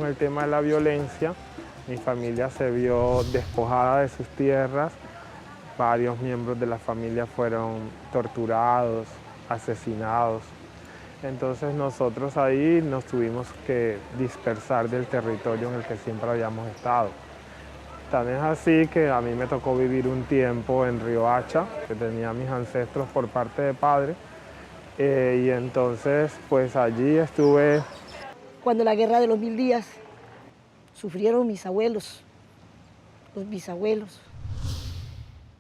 con el tema de la violencia. Mi familia se vio despojada de sus tierras. Varios miembros de la familia fueron torturados, asesinados. Entonces nosotros ahí nos tuvimos que dispersar del territorio en el que siempre habíamos estado. Tan es así que a mí me tocó vivir un tiempo en Riohacha, que tenía mis ancestros por parte de padre, y entonces pues allí estuve. Cuando la guerra de los 1000 días sufrieron mis abuelos, los bisabuelos.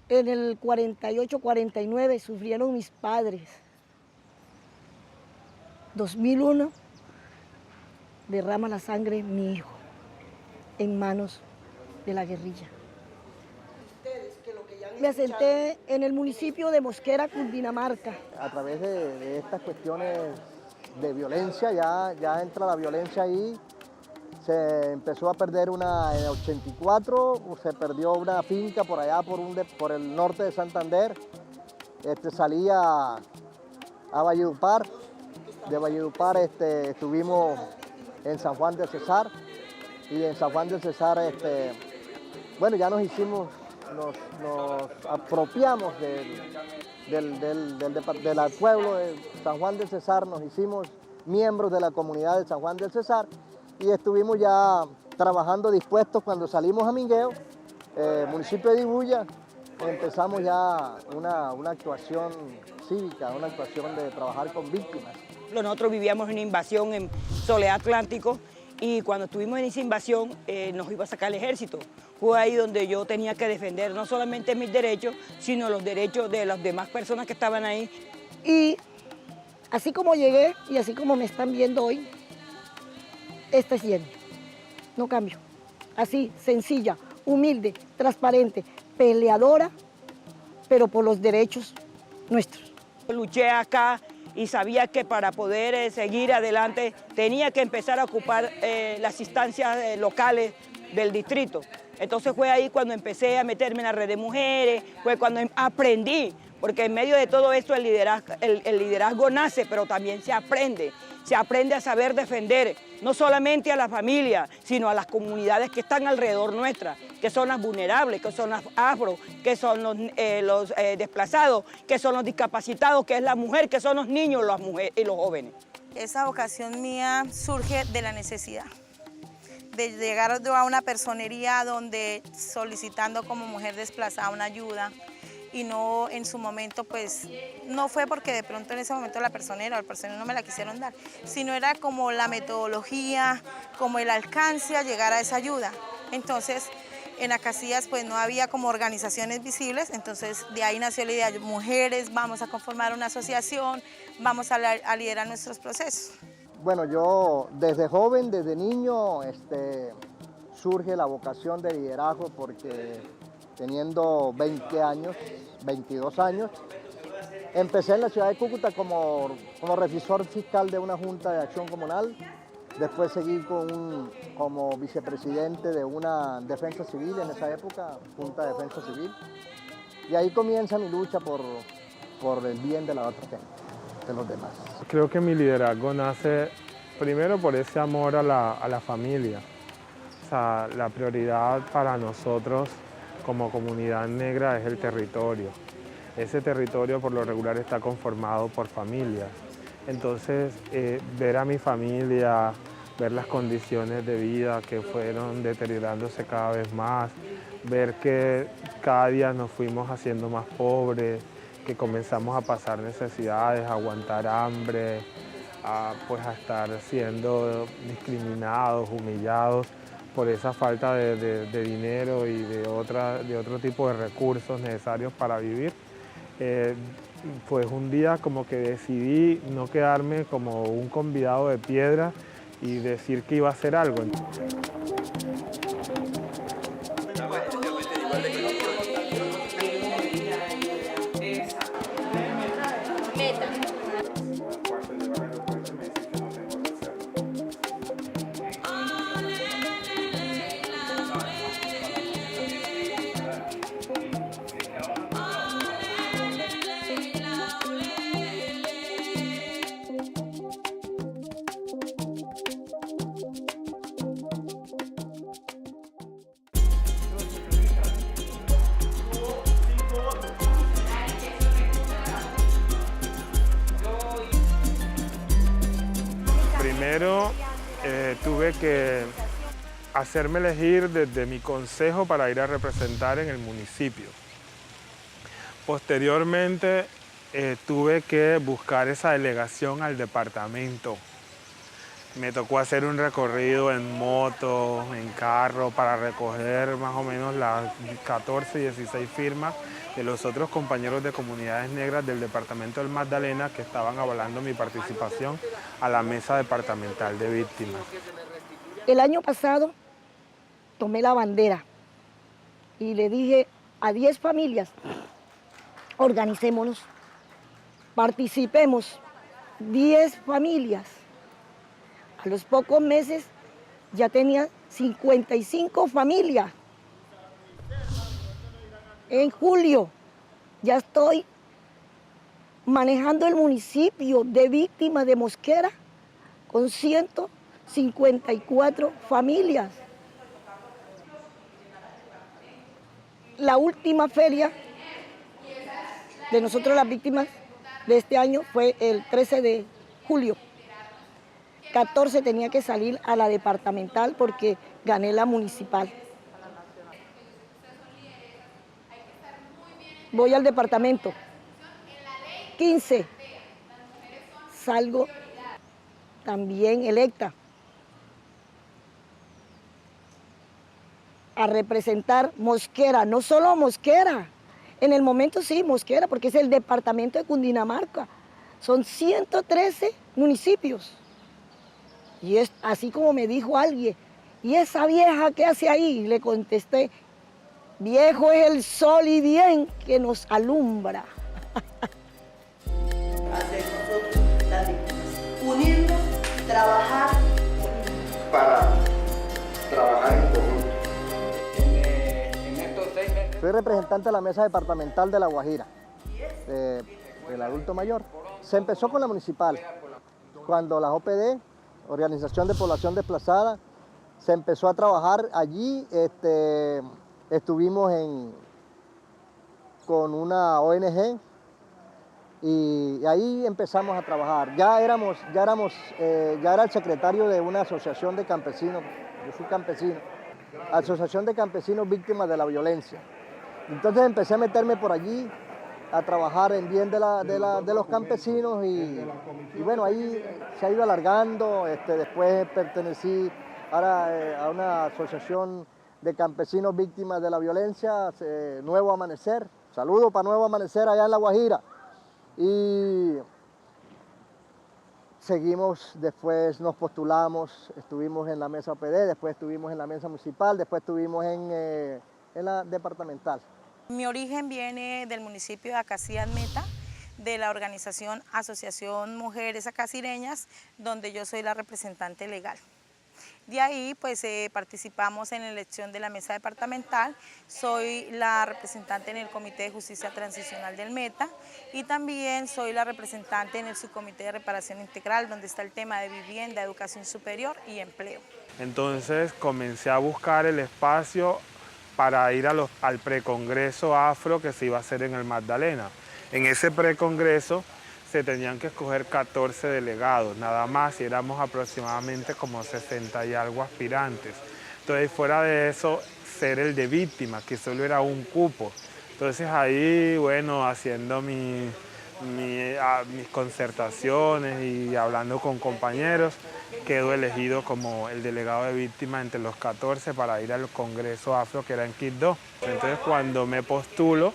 En el 48-49 sufrieron mis padres. 2001 derrama la sangre mi hijo en manos de la guerrilla. Me asenté en el municipio de Mosquera, Cundinamarca. A través de estas cuestiones de violencia, ya entra la violencia ahí. Se empezó a perder en el 84, se perdió una finca por allá por el norte de Santander. Salía a Valledupar. De Valledupar estuvimos en San Juan del Cesar. Y en San Juan del Cesar, bueno, ya nos apropiamos del pueblo de San Juan del Cesar, nos hicimos miembros de la comunidad de San Juan del Cesar y estuvimos ya trabajando dispuestos cuando salimos a Mingueo, municipio de Dibuya, empezamos ya una actuación cívica, una actuación de trabajar con víctimas. Nosotros vivíamos una invasión en Soledad Atlántico y cuando estuvimos en esa invasión nos iba a sacar el ejército. Fue ahí donde yo tenía que defender no solamente mis derechos, sino los derechos de las demás personas que estaban ahí. Y así como llegué y así como me están viendo hoy, esta es Jenny, no cambio. Así, sencilla, humilde, transparente, peleadora, pero por los derechos nuestros. Luché acá y sabía que para poder seguir adelante tenía que empezar a ocupar las instancias locales del distrito. Entonces fue ahí cuando empecé a meterme en la red de mujeres, fue cuando aprendí, porque en medio de todo esto el liderazgo nace, pero también se aprende a saber defender, no solamente a la familia, sino a las comunidades que están alrededor nuestra, que son las vulnerables, que son las afro, que son los desplazados, que son los discapacitados, que es la mujer, que son los niños y los jóvenes. Esa vocación mía surge de la necesidad, de llegar a una personería donde solicitando como mujer desplazada una ayuda y no en su momento, pues no fue porque de pronto en ese momento la personera o el personero no me la quisieron dar, sino era como la metodología, como el alcance a llegar a esa ayuda. Entonces en Acacias pues no había como organizaciones visibles, entonces de ahí nació la idea, mujeres, vamos a conformar una asociación, vamos a liderar nuestros procesos. Bueno, yo desde joven, desde niño, surge la vocación de liderazgo porque teniendo 20 años, 22 años, empecé en la ciudad de Cúcuta como revisor fiscal de una junta de acción comunal, después seguí como vicepresidente de una defensa civil en esa época, Junta de Defensa Civil, y ahí comienza mi lucha por el bien de la otra gente, de los demás. Creo que mi liderazgo nace primero por ese amor a la familia. O sea, la prioridad para nosotros como comunidad negra es el territorio. Ese territorio por lo regular está conformado por familias. Entonces, ver a mi familia, ver las condiciones de vida que fueron deteriorándose cada vez más, ver que cada día nos fuimos haciendo más pobres, que comenzamos a pasar necesidades, a aguantar hambre, a estar siendo discriminados, humillados por esa falta de dinero y de otro tipo de recursos necesarios para vivir. Pues un día como que decidí no quedarme como un convidado de piedra y decir que iba a hacer algo. primero tuve que hacerme elegir desde mi consejo para ir a representar en el municipio. Posteriormente tuve que buscar esa delegación al departamento. Me tocó hacer un recorrido en moto, en carro, para recoger más o menos las 14, 16 firmas de los otros compañeros de comunidades negras del departamento del Magdalena que estaban avalando mi participación a la mesa departamental de víctimas. El año pasado tomé la bandera y le dije a 10 familias, organicémonos, participemos, 10 familias. A los pocos meses ya tenía 55 familias. En julio ya estoy manejando el municipio de víctimas de Mosquera con 154 familias. La última feria de nosotros las víctimas de este año fue el 13 de julio. 14 tenía que salir a la departamental porque gané la municipal. Voy al departamento. 15. Salgo también electa a representar Mosquera, no solo Mosquera. En el momento sí, Mosquera, porque es el departamento de Cundinamarca. Son 113 municipios. Y es así como me dijo alguien, ¿y esa vieja qué hace ahí? Le contesté, viejo es el sol y bien que nos alumbra. Hacer nosotros las víctimas, unirnos, trabajar. Para trabajar en conjunto. Soy representante de la mesa departamental de La Guajira, del adulto mayor. Se empezó con la municipal, cuando la OPD, Organización de Población Desplazada, se empezó a trabajar allí. Estuvimos con una ONG y ahí empezamos a trabajar. Ya era el secretario de una asociación de campesinos, yo soy campesino, Asociación de Campesinos Víctimas de la Violencia. Entonces empecé a meterme por allí, a trabajar en bien de los campesinos y bueno, ahí se ha ido alargando. Después pertenecí ahora a una asociación de campesinos víctimas de la violencia, Nuevo Amanecer. Saludo para Nuevo Amanecer allá en La Guajira. Y seguimos, después nos postulamos, estuvimos en la mesa OPD, después estuvimos en la mesa municipal, después estuvimos en la departamental. Mi origen viene del municipio de Acacías Meta, de la organización Asociación Mujeres Acacireñas, donde yo soy la representante legal. De ahí pues participamos en la elección de la mesa departamental, soy la representante en el Comité de Justicia Transicional del Meta y también soy la representante en el Subcomité de Reparación Integral, donde está el tema de vivienda, educación superior y empleo. Entonces comencé a buscar el espacio para ir al precongreso afro que se iba a hacer en el Magdalena. En ese precongreso se tenían que escoger 14 delegados, nada más, y éramos aproximadamente como 60 y algo aspirantes. Entonces, fuera de eso, ser el de víctima, que solo era un cupo. Entonces ahí, bueno, haciendo mis concertaciones y hablando con compañeros, quedo elegido como el delegado de víctimas entre los 14 para ir al Congreso Afro, que era en Quibdó. Entonces, cuando me postulo,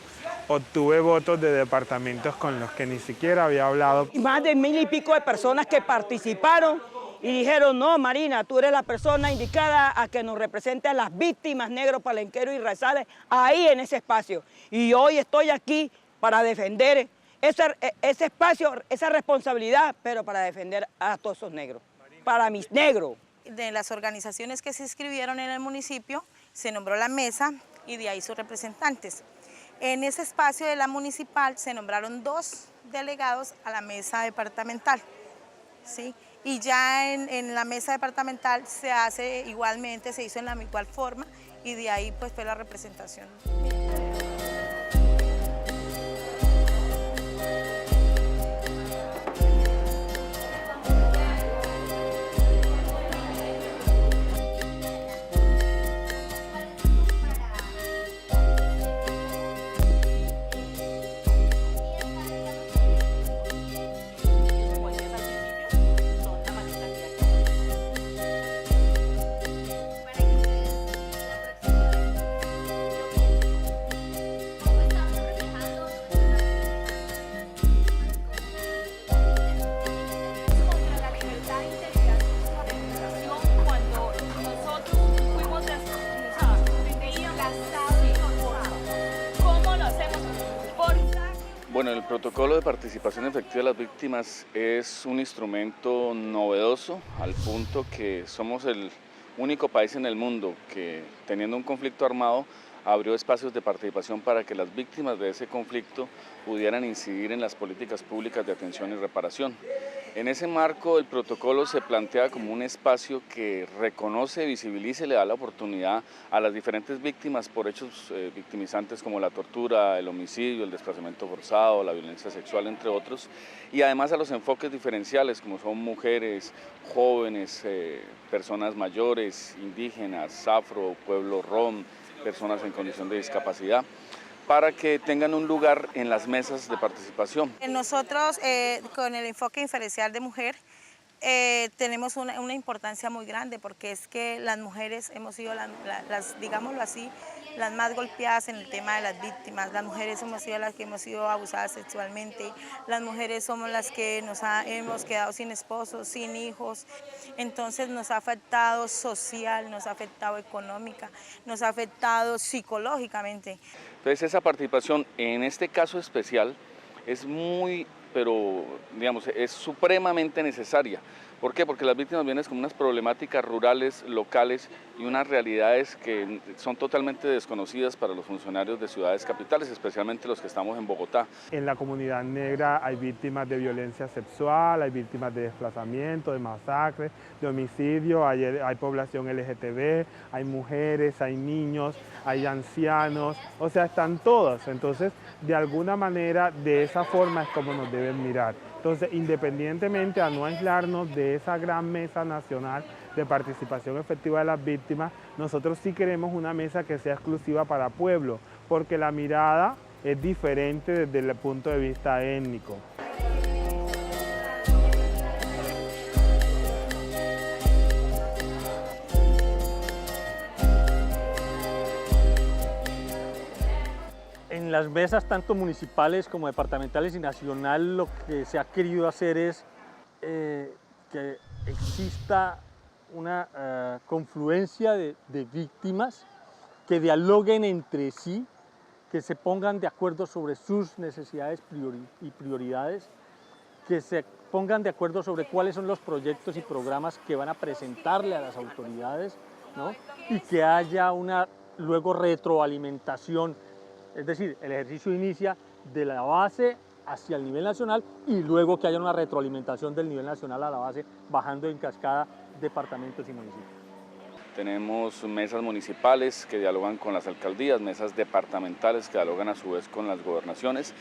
obtuve votos de departamentos con los que ni siquiera había hablado. Más de 1000 y pico de personas que participaron y dijeron, no, Marina, tú eres la persona indicada a que nos represente a las víctimas negros, palenqueros y raizales ahí en ese espacio. Y hoy estoy aquí para defender ese espacio, esa responsabilidad, pero para defender a todos esos negros, para mis negros. De las organizaciones que se inscribieron en el municipio, se nombró la mesa y de ahí sus representantes. En ese espacio de la municipal se nombraron 2 delegados a la mesa departamental, ¿sí? Y ya en la mesa departamental se hace igualmente, se hizo en la igual forma y de ahí pues fue la representación. Bueno, el protocolo de participación efectiva de las víctimas es un instrumento novedoso al punto que somos el único país en el mundo que, teniendo un conflicto armado, abrió espacios de participación para que las víctimas de ese conflicto pudieran incidir en las políticas públicas de atención y reparación. En ese marco, el protocolo se plantea como un espacio que reconoce, visibiliza y le da la oportunidad a las diferentes víctimas por hechos victimizantes como la tortura, el homicidio, el desplazamiento forzado, la violencia sexual, entre otros, y además a los enfoques diferenciales como son mujeres, jóvenes, personas mayores, indígenas, afro, pueblo rom, personas en condición de discapacidad, para que tengan un lugar en las mesas de participación. Nosotros, con el enfoque diferencial de mujer, tenemos una importancia muy grande porque es que las mujeres hemos sido, digámoslo así, las más golpeadas en el tema de las víctimas. Las mujeres hemos sido las que hemos sido abusadas sexualmente, las mujeres somos las que hemos quedado sin esposos, sin hijos. Entonces nos ha afectado social, nos ha afectado económica, nos ha afectado psicológicamente. Entonces esa participación en este caso especial es es supremamente necesaria. ¿Por qué? Porque las víctimas vienen con unas problemáticas rurales, locales y unas realidades que son totalmente desconocidas para los funcionarios de ciudades capitales, especialmente los que estamos en Bogotá. En la comunidad negra hay víctimas de violencia sexual, hay víctimas de desplazamiento, de masacres, de homicidio, hay población LGTB, hay mujeres, hay niños, hay ancianos, o sea, están todos. Entonces, de alguna manera, de esa forma es como nos deben mirar. Entonces, independientemente a no aislarnos de esa gran mesa nacional de participación efectiva de las víctimas, nosotros sí queremos una mesa que sea exclusiva para pueblo, porque la mirada es diferente desde el punto de vista étnico. En las mesas tanto municipales como departamentales y nacional lo que se ha querido hacer es que exista una confluencia de víctimas que dialoguen entre sí, que se pongan de acuerdo sobre sus necesidades y prioridades, que se pongan de acuerdo sobre cuáles son los proyectos y programas que van a presentarle a las autoridades, ¿no? Y que haya una luego retroalimentación. Es decir, el ejercicio inicia de la base hacia el nivel nacional y luego que haya una retroalimentación del nivel nacional a la base, bajando en cascada departamentos y municipios. Tenemos mesas municipales que dialogan con las alcaldías, mesas departamentales que dialogan a su vez con las gobernaciones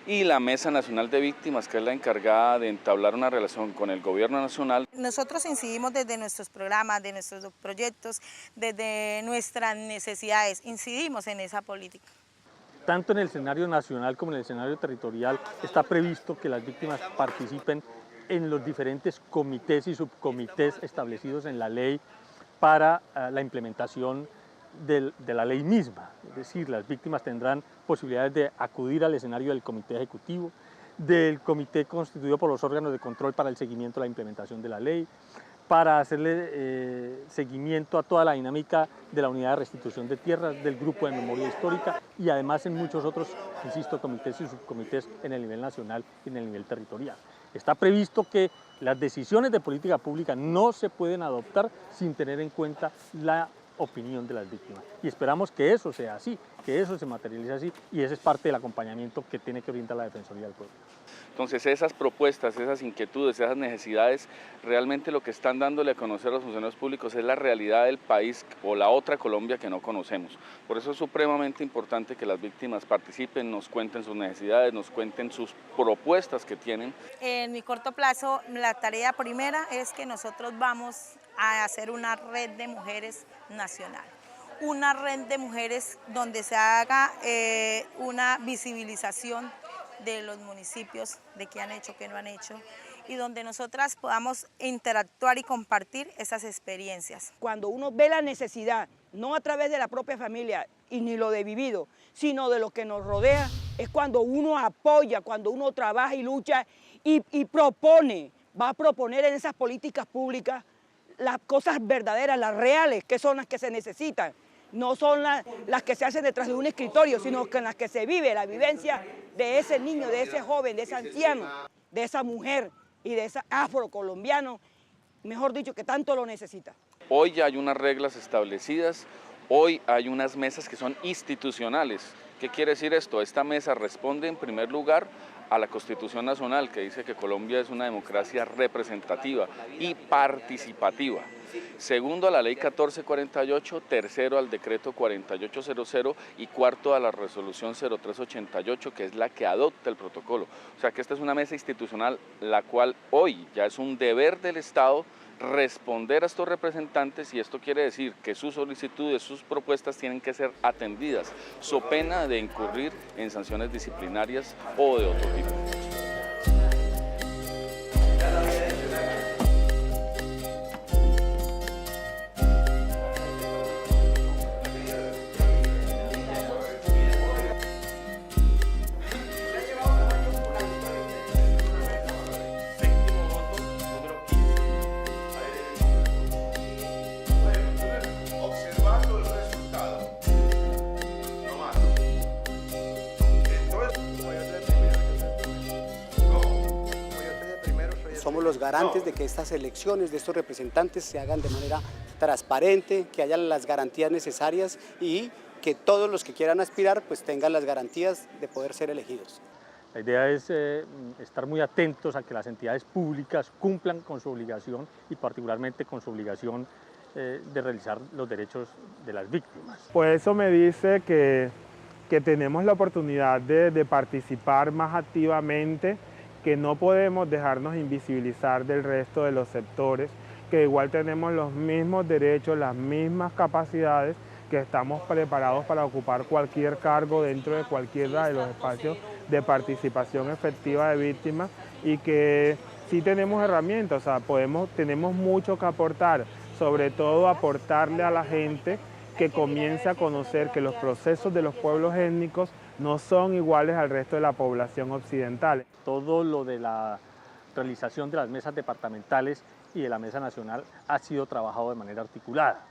y la Mesa Nacional de Víctimas, que es la encargada de entablar una relación con el gobierno nacional. Nosotros incidimos desde nuestros programas, de nuestros proyectos, desde nuestras necesidades, incidimos en esa política. Tanto en el escenario nacional como en el escenario territorial está previsto que las víctimas participen en los diferentes comités y subcomités establecidos en la ley para la implementación de la ley misma. Es decir, las víctimas tendrán posibilidades de acudir al escenario del comité ejecutivo, del comité constituido por los órganos de control para el seguimiento de la implementación de la ley, para hacerle seguimiento a toda la dinámica de la unidad de restitución de tierras, del grupo de memoria histórica y además en muchos otros, insisto, comités y subcomités en el nivel nacional y en el nivel territorial. Está previsto que las decisiones de política pública no se pueden adoptar sin tener en cuenta la opinión de las víctimas. Y esperamos que eso sea así, que eso se materialice así, y ese es parte del acompañamiento que tiene que brindar la Defensoría del Pueblo. Entonces esas propuestas, esas inquietudes, esas necesidades, realmente lo que están dándole a conocer a los funcionarios públicos es la realidad del país o la otra Colombia que no conocemos. Por eso es supremamente importante que las víctimas participen, nos cuenten sus necesidades, nos cuenten sus propuestas que tienen. En mi corto plazo, la tarea primera es que nosotros vamos a hacer una red de mujeres nacional. Una red de mujeres donde se haga una visibilización de los municipios, de qué han hecho, qué no han hecho, y donde nosotras podamos interactuar y compartir esas experiencias. Cuando uno ve la necesidad, no a través de la propia familia y ni lo de vivido, sino de lo que nos rodea, es cuando uno apoya, cuando uno trabaja y lucha y propone, va a proponer en esas políticas públicas las cosas verdaderas, las reales, que son las que se necesitan. no son las que se hacen detrás de un escritorio, sino que en las que se vive la vivencia de ese niño, de ese joven, de ese anciano, de esa mujer y de ese afrocolombiano, mejor dicho, que tanto lo necesita. Hoy ya hay unas reglas establecidas, hoy hay unas mesas que son institucionales. ¿Qué quiere decir esto? Esta mesa responde en primer lugar a la Constitución Nacional, que dice que Colombia es una democracia representativa y participativa. Segundo, a la Ley 1448, tercero, al Decreto 4800 y cuarto, a la Resolución 0388, que es la que adopta el protocolo. O sea que esta es una mesa institucional, la cual hoy ya es un deber del Estado responder a estos representantes, y esto quiere decir que sus solicitudes, sus propuestas tienen que ser atendidas, so pena de incurrir en sanciones disciplinarias o de otro tipo. Somos los garantes de que estas elecciones de estos representantes se hagan de manera transparente, que haya las garantías necesarias y que todos los que quieran aspirar pues tengan las garantías de poder ser elegidos. La idea es estar muy atentos a que las entidades públicas cumplan con su obligación y particularmente con su obligación de realizar los derechos de las víctimas. Pues eso me dice que tenemos la oportunidad de participar más activamente, que no podemos dejarnos invisibilizar del resto de los sectores, que igual tenemos los mismos derechos, las mismas capacidades, que estamos preparados para ocupar cualquier cargo dentro de cualquiera de los espacios de participación efectiva de víctimas, y que sí tenemos herramientas, o sea, tenemos mucho que aportar, sobre todo aportarle a la gente que comience a conocer que los procesos de los pueblos étnicos no son iguales al resto de la población occidental. Todo lo de la realización de las mesas departamentales y de la mesa nacional ha sido trabajado de manera articulada.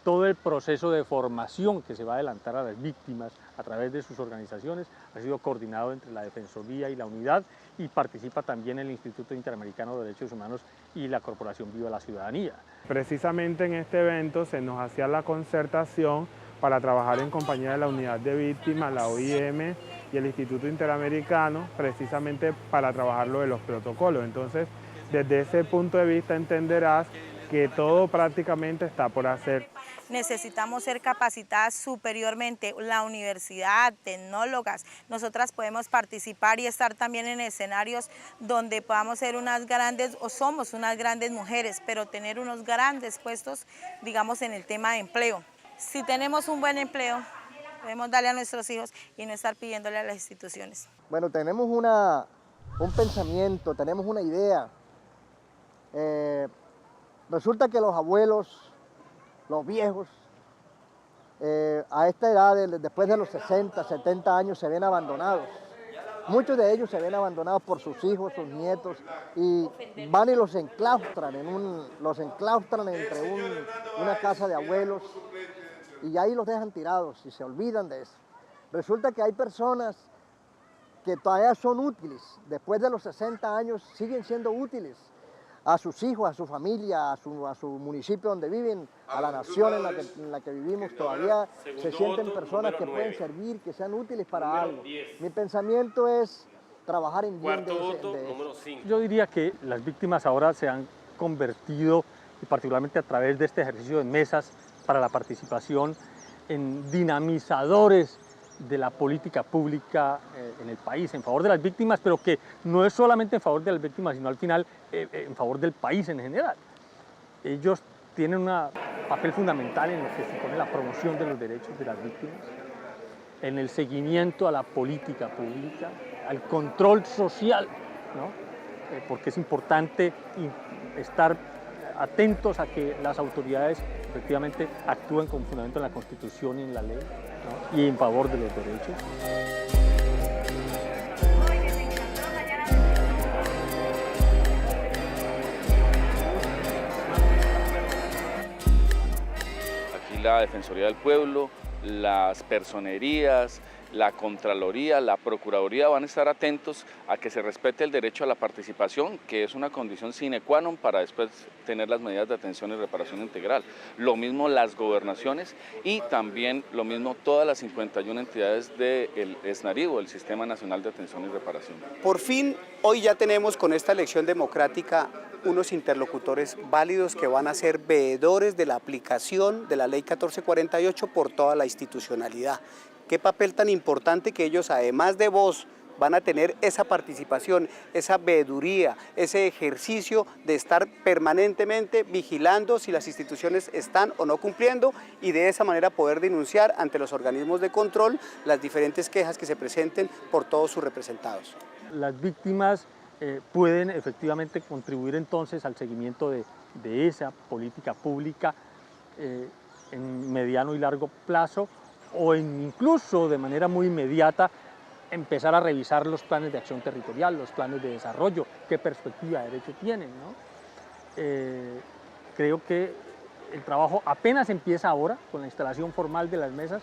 Todo el proceso de formación que se va a adelantar a las víctimas a través de sus organizaciones ha sido coordinado entre la Defensoría y la Unidad, y participa también el Instituto Interamericano de Derechos Humanos y la Corporación Viva la Ciudadanía. Precisamente en este evento se nos hacía la concertación para trabajar en compañía de la Unidad de Víctimas, la OIM y el Instituto Interamericano, precisamente para trabajar lo de los protocolos. Entonces, desde ese punto de vista entenderás que todo prácticamente está por hacer. Necesitamos ser capacitadas superiormente, la universidad, tecnólogas. Nosotras podemos participar y estar también en escenarios donde podamos ser unas grandes, o somos unas grandes mujeres, pero tener unos grandes puestos, digamos, en el tema de empleo. Si tenemos un buen empleo, podemos darle a nuestros hijos y no estar pidiéndole a las instituciones. Bueno, tenemos un pensamiento, tenemos una idea. Resulta que los abuelos, los viejos, a esta edad, después de los 60, 70 años, se ven abandonados. Muchos de ellos se ven abandonados por sus hijos, sus nietos, y van y los enclaustran entre una casa de abuelos, y ahí los dejan tirados y se olvidan de eso. Resulta que hay personas que todavía son útiles, después de los 60 años siguen siendo útiles a sus hijos, a su familia, a su municipio donde viven, a la nación en la que vivimos. Todavía se sienten personas que pueden servir, que sean útiles para algo. Mi pensamiento es trabajar en bien de eso. Yo diría que las víctimas ahora se han convertido, y particularmente a través de este ejercicio de mesas para la participación, en dinamizadores de la política pública en el país, en favor de las víctimas, pero que no es solamente en favor de las víctimas, sino al final en favor del país en general. Ellos tienen un papel fundamental en lo que supone la promoción de los derechos de las víctimas, en el seguimiento a la política pública, al control social, ¿no? Porque es importante estar atentos a que las autoridades efectivamente actúen con fundamento en la Constitución y en la ley, ¿no? Y en favor de los derechos. la Defensoría del Pueblo, las personerías, la Contraloría, la Procuraduría van a estar atentos a que se respete el derecho a la participación, que es una condición sine qua non para después tener las medidas de atención y reparación integral. Lo mismo las gobernaciones y también lo mismo todas las 51 entidades del SNARIV, el Sistema Nacional de Atención y Reparación. Por fin, hoy ya tenemos con esta elección democrática unos interlocutores válidos que van a ser veedores de la aplicación de la Ley 1448 por toda la institucionalidad. Qué papel tan importante que ellos, además de voz, van a tener esa participación, esa veeduría, ese ejercicio de estar permanentemente vigilando si las instituciones están o no cumpliendo y de esa manera poder denunciar ante los organismos de control las diferentes quejas que se presenten por todos sus representados. Las víctimas pueden efectivamente contribuir entonces al seguimiento de esa política pública en mediano y largo plazo, o incluso de manera muy inmediata empezar a revisar los planes de acción territorial, los planes de desarrollo, qué perspectiva de derecho tienen, ¿no? Creo que el trabajo apenas empieza ahora con la instalación formal de las mesas.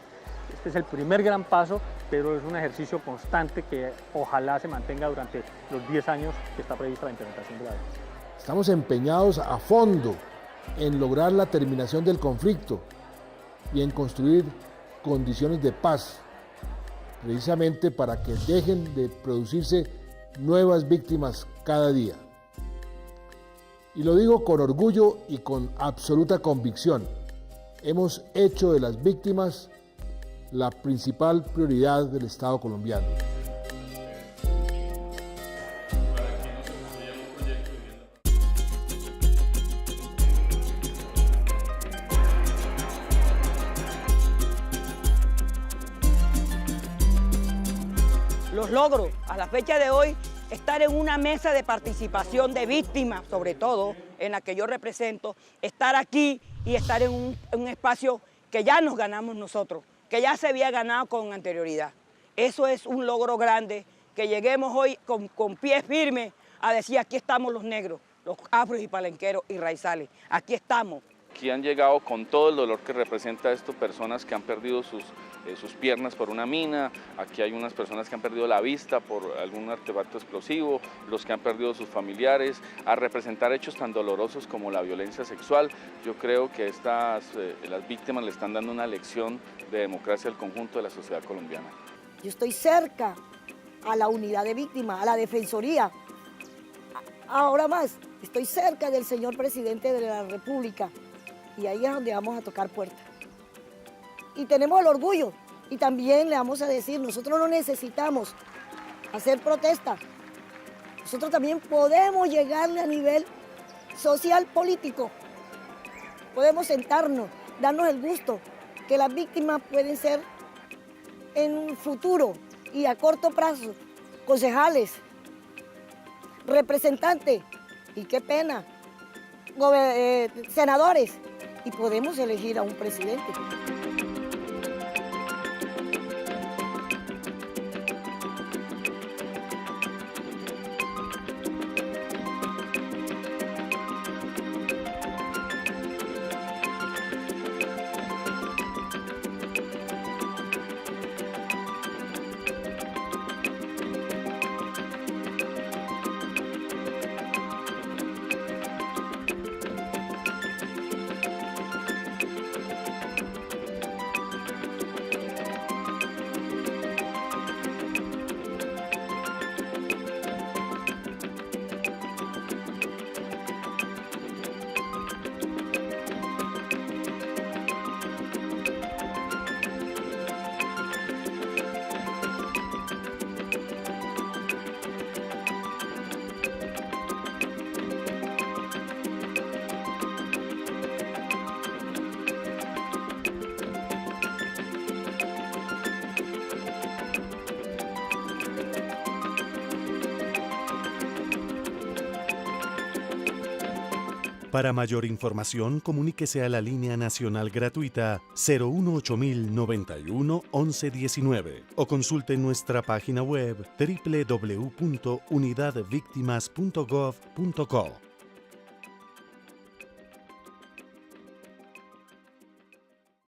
Este es el primer gran paso, pero es un ejercicio constante que ojalá se mantenga durante los 10 años que está prevista la implementación de la ley. Estamos empeñados a fondo en lograr la terminación del conflicto y en construir condiciones de paz, precisamente para que dejen de producirse nuevas víctimas cada día. Y lo digo con orgullo y con absoluta convicción. Hemos hecho de las víctimas la principal prioridad del Estado colombiano. Los logros a la fecha de hoy, estar en una mesa de participación de víctimas, sobre todo en la que yo represento, estar aquí y estar en un espacio que ya nos ganamos nosotros, que ya se había ganado con anterioridad. Eso es un logro grande, que lleguemos hoy con pies firmes a decir aquí estamos los negros, los afros y palenqueros y raizales, aquí estamos. Aquí han llegado con todo el dolor que representa esto, personas que han perdido sus piernas por una mina, aquí hay unas personas que han perdido la vista por algún artefacto explosivo, los que han perdido sus familiares, a representar hechos tan dolorosos como la violencia sexual. Yo creo que las víctimas le están dando una lección de democracia al conjunto de la sociedad colombiana. Yo estoy cerca a la unidad de víctimas, a la defensoría. Ahora más, estoy cerca del señor presidente de la República. Y ahí es donde vamos a tocar puertas. Y tenemos el orgullo, y también le vamos a decir, nosotros no necesitamos hacer protesta. Nosotros también podemos llegarle a nivel social, político. Podemos sentarnos, darnos el gusto, que las víctimas pueden ser en un futuro y a corto plazo, concejales, representantes, y qué pena, senadores, y podemos elegir a un presidente. Para mayor información, comuníquese a la línea nacional gratuita 01891 1119 o consulte nuestra página web www.unidadvictimas.gov.co.